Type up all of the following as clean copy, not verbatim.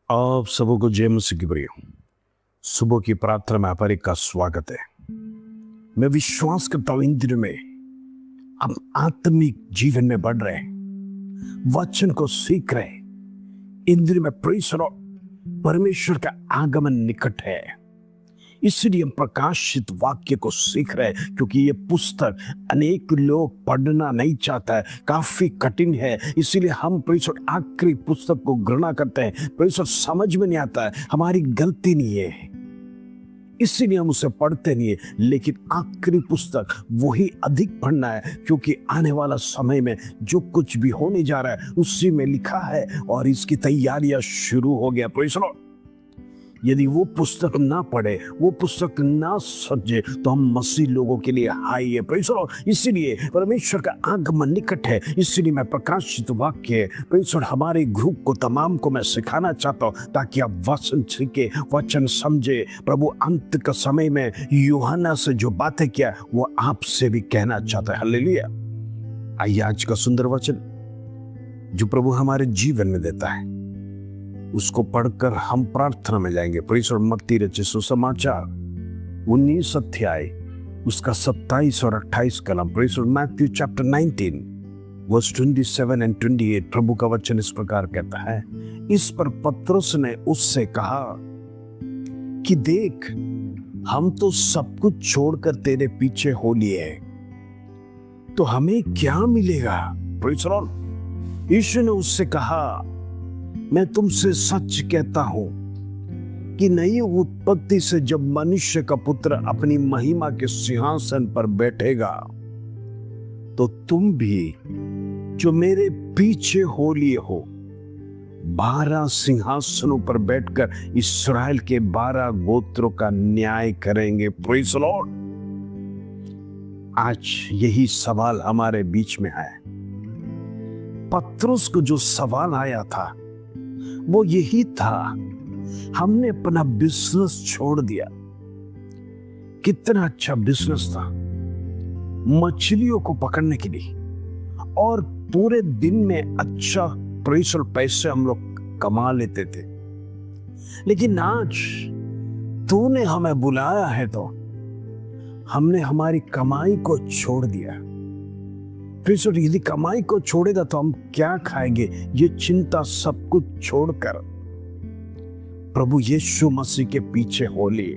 आप सबों को जय मसीह की प्रिय सुबह की प्रार्थना में आप का स्वागत है। मैं विश्वास करता हूं इन दिनों में आप आत्मिक जीवन में बढ़ रहे हैं, वचन को सीख रहे हैं। इन दिनों में प्रेज़ द लॉर्ड, परमेश्वर का आगमन निकट है, इसलिए हम प्रकाशित वाक्य को सीख रहे हैं, क्योंकि ये पुस्तक अनेक लोग पढ़ना नहीं चाहता है, काफी कठिन है। इसीलिए हम प्रेज़ द लॉर्ड आखिरी पुस्तक को घृणा करते हैं। प्रेज़ द लॉर्ड समझ में नहीं आता है, हमारी गलती नहीं है, इसीलिए हम उसे पढ़ते नहीं है। लेकिन आखिरी पुस्तक वही अधिक पढ़ना है, क्योंकि आने वाला समय में जो कुछ भी होने जा रहा है उसी में लिखा है और इसकी तैयारियां शुरू हो गया। प्रेज़ द लॉर्ड, यदि वो पुस्तक ना पढ़े, वो पुस्तक ना समझे, तो हम मसीह लोगों के लिए हाई है। प्रेज़ द लॉर्ड, इसीलिए परमेश्वर का आगमन निकट है। इसीलिए मैं प्रकाशित वाक्य प्रेज़ द लॉर्ड हमारे ग्रुप को तमाम को मैं सिखाना चाहता हूँ, ताकि आप वचन सीखे, वचन समझे। प्रभु अंत का समय में यूहन्ना से जो बातें किया वो आपसे भी कहना चाहता है। हालेलुया। आइए आज का सुंदर वचन जो प्रभु हमारे जीवन में देता है उसको पढ़कर हम प्रार्थना में जाएंगे। प्रेज़ द लॉर्ड, मत्ती रचित सुसमाचार 19 अध्याय उसका 27 और 28 कलम। Praise the lord, Matthew chapter 19 verse 27 and 28। प्रभु का वचन इस प्रकार कहता है, इस पर पतरस ने उससे कहा कि देख, हम तो सब कुछ छोड़कर तेरे पीछे हो लिए हैं, तो हमें क्या मिलेगा? प्रेज़ द लॉर्ड, यीशु ने उससे कहा, मैं तुमसे सच कहता हूं कि नई उत्पत्ति से जब मनुष्य का पुत्र अपनी महिमा के सिंहासन पर बैठेगा, तो तुम भी जो मेरे पीछे हो लिए हो 12 सिंहासनों पर बैठकर इस्राएल के 12 गोत्रों का न्याय करेंगे। प्रेज़ द लॉर्ड, आज यही सवाल हमारे बीच में है। पतरस को जो सवाल आया था वो यही था, हमने अपना बिजनेस छोड़ दिया। कितना अच्छा बिजनेस था, मछलियों को पकड़ने के लिए, और पूरे दिन में अच्छा पैसे हम लोग कमा लेते थे। लेकिन आज तूने हमें बुलाया है तो हमने हमारी कमाई को छोड़ दिया। फिर यदि कमाई को छोड़ेगा तो हम क्या खाएंगे? ये चिंता सब कुछ छोड़कर प्रभु यीशु मसीह के पीछे हो लिए।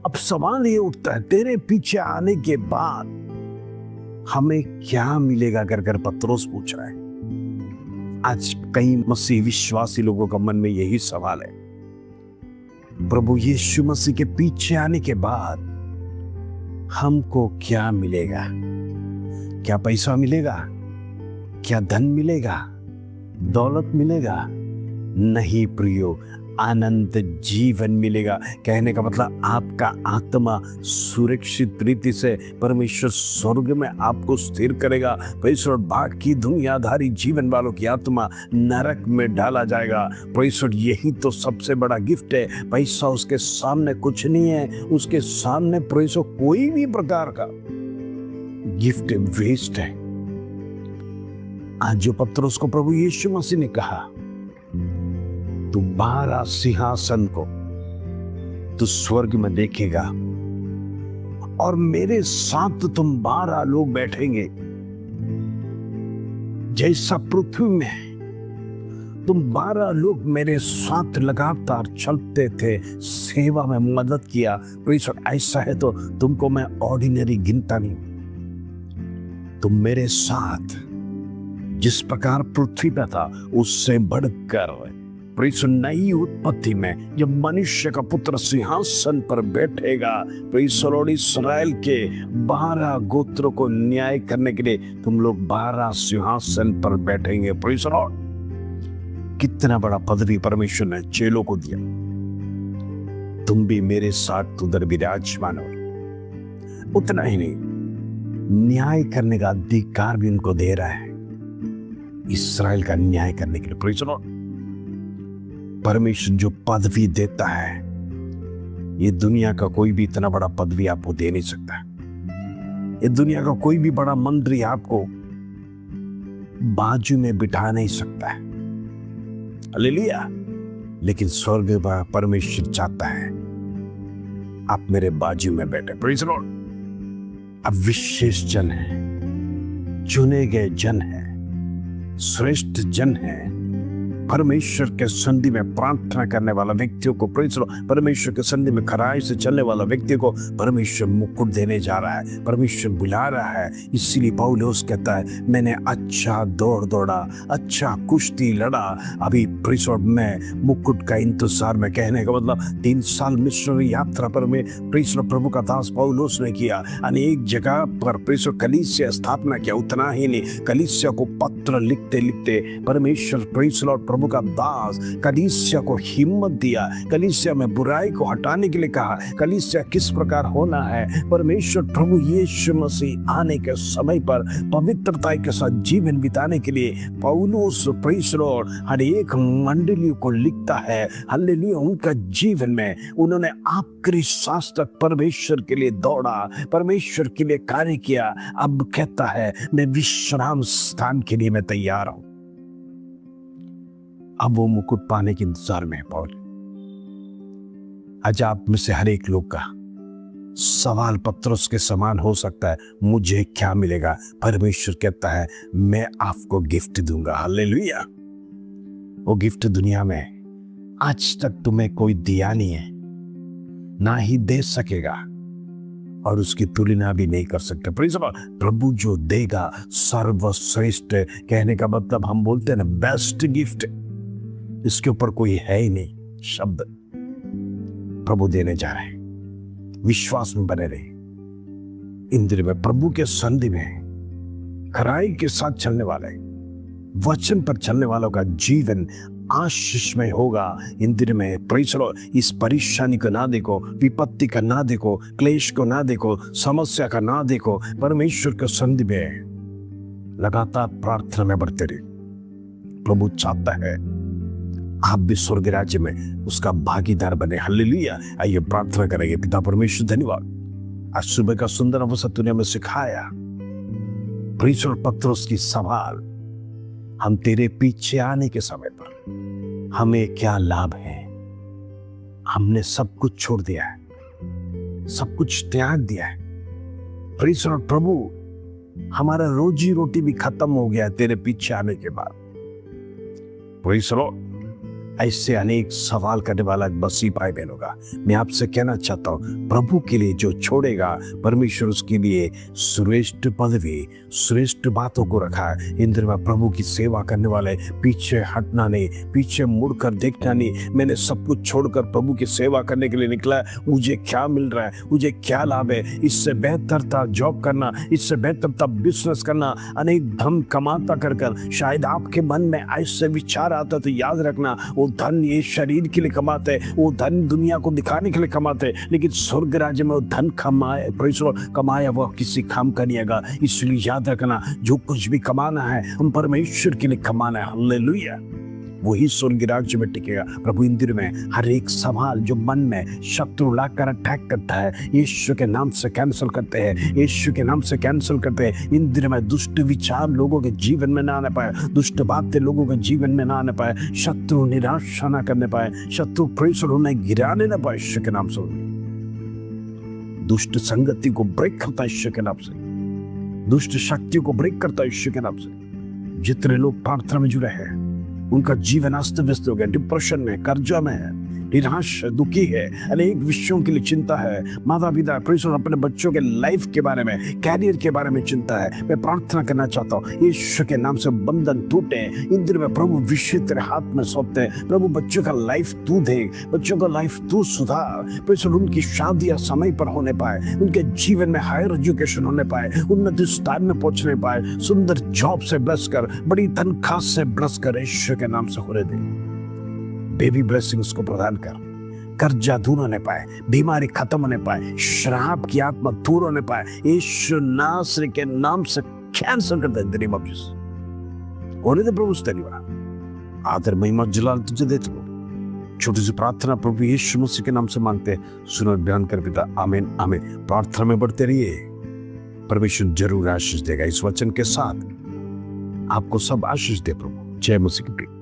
अब सवाल ये उठता है, तेरे पीछे आने के बाद हमें क्या मिलेगा? कर पतरस पूछ रहा है। आज कई मसीह विश्वासी लोगों का मन में यही सवाल है। प्रभु यीशु मसीह के पीछे आने के बाद हमको क्या मिलेगा? क्या पैसा मिलेगा? क्या धन मिलेगा? दौलत मिलेगा? नहीं प्रियो, अनंत जीवन मिलेगा। कहने का मतलब आपका आत्मा सुरक्षित रीति से परमेश्वर स्वर्ग में आपको स्थिर करेगा। परमेश्वर, बाकी दुनियादारी जीवन वालों की आत्मा नरक में डाला जाएगा। परमेश्वर, यही तो सबसे बड़ा गिफ्ट है। पैसा उसके सामने कुछ नहीं है, उसके सामने परमेश्वर कोई भी प्रकार का गिफ्ट वेस्ट है। आज जो पतरस को प्रभु यीशु मसीह ने कहा, तू 12 सिंहासन को तू स्वर्ग में देखेगा और मेरे साथ तुम 12 लोग बैठेंगे। जैसा पृथ्वी में तुम 12 लोग मेरे साथ लगातार चलते थे, सेवा में मदद किया, ऐसा है तो तुमको मैं ऑर्डिनरी गिनता नहीं। तुम मेरे साथ जिस प्रकार पृथ्वी पर था उससे बढ़कर नई उत्पत्ति में जब मनुष्य का पुत्र सिंहासन पर बैठेगा, इस्राएल के 12 गोत्रों को न्याय करने के लिए तुम लोग 12 सिंहासन पर बैठेंगे। प्रेज़ द लॉर्ड, कितना बड़ा पदवी परमेश्वर ने चेलों को दिया। तुम भी मेरे साथ उधर विराजमान हो। उतना ही नहीं, न्याय करने का अधिकार भी उनको दे रहा है, इस्राएल का न्याय करने के लिए। प्रेज़ द लॉर्ड, परमेश्वर जो पदवी देता है, ये दुनिया का कोई भी इतना बड़ा पदवी आपको दे नहीं सकता। ये दुनिया का कोई भी बड़ा मंत्री आपको बाजू में बिठा नहीं सकता है। हालेलुया। लेकिन स्वर्ग में परमेश्वर चाहता है आप मेरे बाजू में बैठे। Praise the Lord. अब विशेष जन है, चुने गए जन है, श्रेष्ठ जन है, परमेश्वर के संधि में प्रार्थना करने वाला व्यक्तियों को, प्रेज़ द लॉर्ड, परमेश्वर के संधि में खराई से चलने वाला व्यक्ति को परमेश्वर मुकुट देने जा रहा है, परमेश्वर बुला रहा है। इसीलिए पौलुस कहता है मैंने अच्छा दौड़ दौड़ा, अच्छा कुश्ती लड़ा, अभी प्रेज़ द लॉर्ड मैं मुकुट का इंतजार में। कहने का मतलब 3 साल मिशनरी यात्रा पर में प्रेज़ द लॉर्ड प्रभु का दास पौलुस ने किया, अनेक जगह पर प्रेज़ द लॉर्ड कलीसिया स्थापना किया। उतना ही नहीं, कलीसिया को पत्र लिखते लिखते परमेश्वर प्रेज़ द लॉर्ड प्रभु का दास कलीसिया को हिम्मत दिया, कलीसिया में बुराई को हटाने के लिए कहा, कलीसिया किस प्रकार होना है। परमेश्वर प्रभु यीशु मसीह आने के समय पर पवित्रता के साथ जीवन बिताने के लिए पौलुस प्रेज़ द लॉर्ड हर एक मंडलियों को लिखता है। हालेलुया। उनका जीवन में उन्होंने आखिरी सांस तक परमेश्वर के लिए दौड़ा, परमेश्वर के लिए कार्य किया। अब कहता है मैं विश्राम स्थान के लिए मैं तैयार हूं। अब वो मुकुट पाने के इंतजार में है पौल। आज आप में से हर एक लोग का सवाल पत्रोस के समान हो सकता है, मुझे क्या मिलेगा? परमेश्वर कहता है मैं आपको गिफ्ट दूंगा। हालेलुया। वो गिफ्ट दुनिया में आज तक तुम्हें कोई दिया नहीं है, ना ही दे सकेगा, और उसकी तुलना भी नहीं कर सकते। प्रभु जो देगा सर्वश्रेष्ठ, कहने का मतलब हम बोलते हैं ना बेस्ट गिफ्ट, इसके ऊपर कोई है ही नहीं शब्द प्रभु देने जा रहे हैं। विश्वास में बने रहे। इंद्र में प्रभु के संधि में खराई के साथ चलने वाले, वचन पर चलने वालों का जीवन आशीषमय होगा। इंद्र में प्रेज़ द लॉर्ड। इस परेशानी को ना देखो, विपत्ति का ना देखो, क्लेश को ना देखो, समस्या का ना देखो, परमेश्वर के संधि में लगातार प्रार्थना में बढ़ते रहे। प्रभु चाहता है आप भी स्वर्ग राज्य में उसका भागीदार बने। हालेलुया। आइए प्रार्थना करेंगे। पिता परमेश्वर धन्यवाद, आज सुबह का सुंदर अवसर तूने हमें सिखाया। प्रेज़ द लॉर्ड पत्रोस की सवाल, हम तेरे पीछे आने के समय पर हमें क्या लाभ है? हमने सब कुछ छोड़ दिया है, सब कुछ त्याग दिया है। प्रेज़ द लॉर्ड प्रभु, हमारा रोजी रोटी भी खत्म हो गया तेरे पीछे आने के बाद। Praise the Lord. ऐसे अनेक सवाल करने वाला बसी भाई बहनों का मैं आपसे कहना चाहता हूं, प्रभु के लिए जो छोड़ेगा परमेश्वर उसके लिए श्रेष्ठ पदवी, श्रेष्ठ बातों को रखा है। इंद्र में प्रभु की सेवा करने वाले पीछे हटना नहीं, पीछे मुड़कर देखना नहीं। मैंने सब कुछ छोड़कर प्रभु की सेवा करने के लिए निकला, मुझे क्या मिल रहा है, मुझे क्या लाभ है? इससे बेहतर था जॉब करना, इससे बेहतर था बिजनेस करना, अनेक धन कमाता कर शायद आपके मन में ऐसे विचार आता तो याद रखना, वो धन ये शरीर के लिए कमाते, वो धन दुनिया को दिखाने के लिए कमाते, लेकिन स्वर्ग राज्य में वो धन कमाया वह किसी काम का नहीं आएगा। इसलिए याद रखना, जो कुछ भी कमाना है हम परमेश्वर के लिए कमाना है। हालेलुया। वही स्वर्ग राज्य में टिकेगा। प्रभु इंद्र में हर एक सवाल जो मन में शत्रु लाकर अटैक करता है, यीशु के नाम से कैंसिल करते हैं, यीशु के नाम से कैंसिल करते हैं। इंद्र में दुष्ट विचार लोगों के जीवन में ना आने पाए, दुष्ट बातें लोगों के जीवन में ना आने पाए, शत्रु निराशा ना करने पाए, शत्रु प्रेशर उन्हें गिराने ना पाए। यीशु के नाम से दुष्ट संगति को ब्रेक करता है यीशु के नाम से, दुष्ट शक्तियों को ब्रेक करता है यीशु के नाम से। जितने लोग प्रार्थना में जुड़े हैं उनका जीवन अस्त व्यस्त हो गया, डिप्रेशन में, कर्जा में है, निराश है, दुखी है, अनेक विषयों के लिए चिंता है। माता पिता प्रेषण अपने बच्चों के लाइफ के बारे में, कैरियर के बारे में चिंता है। मैं प्रार्थना करना चाहता हूँ यीशु के नाम से बंधन टूटे। इंद्र में प्रभु विषय तेरे हाथ में सौंपते हैं। प्रभु बच्चों का लाइफ तू दे, बच्चों का लाइफ तू सुधार। प्रेषण उनकी शादियां समय पर होने पाए, उनके जीवन में हायर एजुकेशन होने पाए, उन्नति स्थान में पहुंचने पाए, सुंदर जॉब से ब्लेस कर, बड़ी तनख्वाह से ब्लेस कर, यीशु के नाम से होने दे। बेबी ब्लेसिंग्स को प्रदान कर, कर्जा दूर होने पाए, बीमारी खत्म होने पाए, श्राप की आत्मा दूर होने पाए। यीशु नासरी के नाम से कैंसल कर दे, in the name of Jesus. होने दे प्रभु धन्यवाद, आदर महिमा जलाल तुझे देते हो। छोटी सी प्रार्थना प्रभु यीशु मसीह के नाम से मांगते हैं, सुनो बयान कर पिता। आमीन आमीन। प्रार्थना में बढ़ते रहिए, परमेश्वर जरूर आशीष देगा। इस वचन के साथ आपको सब आशीष दे प्रभु। जय मसीह की।